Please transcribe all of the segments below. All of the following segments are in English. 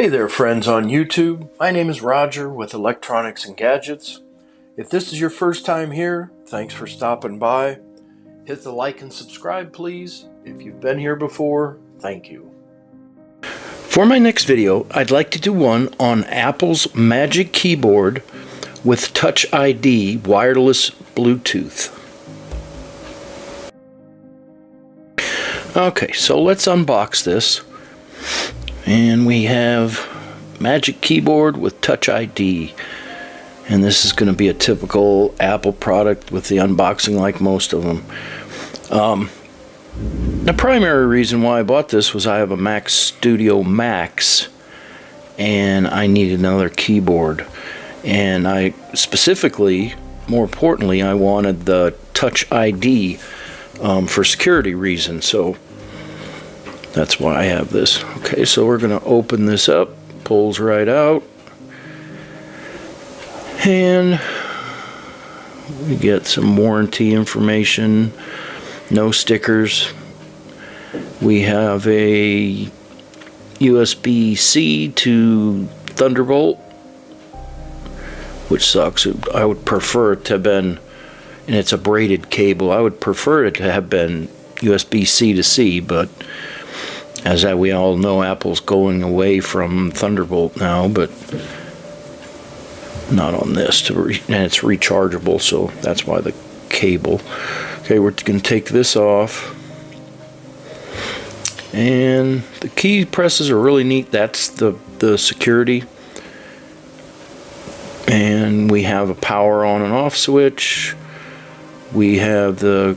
Hey there friends on YouTube, my name is Roger with Electronics and Gadgets. If this is your first time here, thanks for stopping by. Hit the like and subscribe please. If you've been here before, thank you. For my next video, I'd like to do one on Apple's Magic Keyboard with Touch ID wireless Bluetooth. Okay, so let's unbox this. And we have Magic Keyboard with Touch ID. And this is going to be a typical Apple product with the unboxing like most of them. The primary reason why I bought this was I have a Mac Studio Max and I needed another keyboard. And I specifically, more importantly, I wanted the Touch ID for security reasons. So that's why I have this. Okay, so we're going to open this up. Pulls right out. And we get some warranty information. No stickers. We have a USB-C to Thunderbolt, which sucks. I would prefer it to have been, and it's a braided cable, I would prefer it to have been USB-C to C, but as we all know, Apple's going away from Thunderbolt now, but not on this. And it's rechargeable, so that's why the cable. Okay, we're going to take this off. And the key presses are really neat. That's the security. And we have a power on and off switch. We have the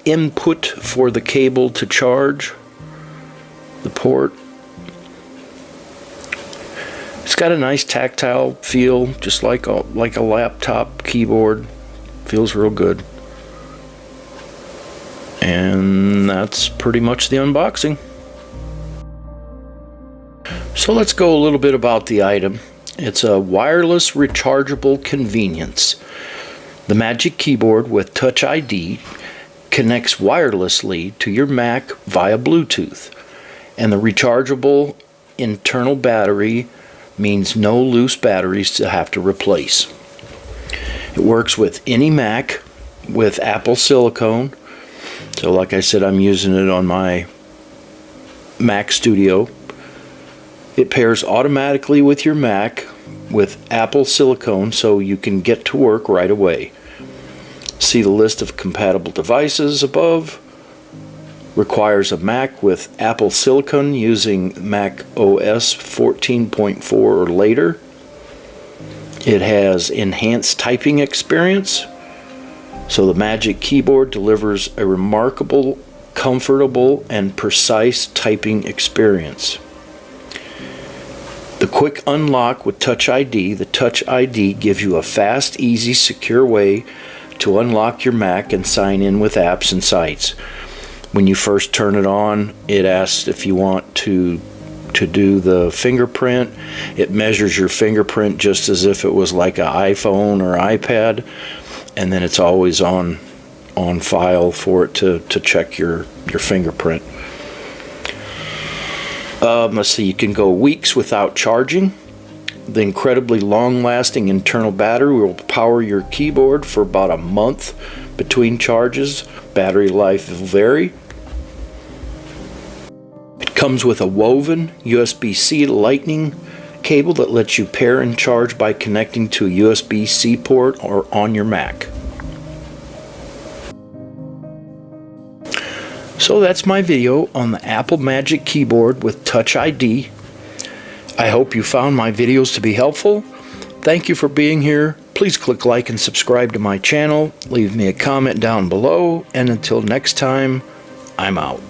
input for the cable to charge the port. It's got a nice tactile feel, just like a laptop keyboard. Feels real good. And that's pretty much the unboxing. So let's go a little bit about the item. It's a wireless rechargeable convenience. The Magic Keyboard with Touch ID connects wirelessly to your Mac via Bluetooth, and the rechargeable internal battery means no loose batteries to have to replace. It works with any Mac with Apple silicone. So like I said, I'm using it on my Mac Studio. It pairs automatically with your Mac with Apple silicone, so you can get to work right away. See the list of compatible devices above. Requires a Mac with Apple silicone using macOS 14.4 or later. It has enhanced typing experience. So the Magic Keyboard delivers a remarkable, comfortable, and precise typing experience. The quick unlock with Touch ID. The Touch ID gives you a fast, easy, secure way to unlock your Mac and sign in with apps and sites. When you first turn it on, it asks if you want to do the fingerprint. It measures your fingerprint just as if it was like an iPhone or iPad, and then it's always on file for it to check your fingerprint. Let's see, you can go weeks without charging. The incredibly long-lasting internal battery will power your keyboard for about a month between charges. Battery life will vary. It comes with a woven USB-C to Lightning cable that lets you pair and charge by connecting to a USB-C port or on your Mac. So that's my video on the Apple Magic Keyboard with Touch ID. I hope you found my videos to be helpful. Thank you for being here. Please click like and subscribe to my channel. Leave me a comment down below. And until next time, I'm out.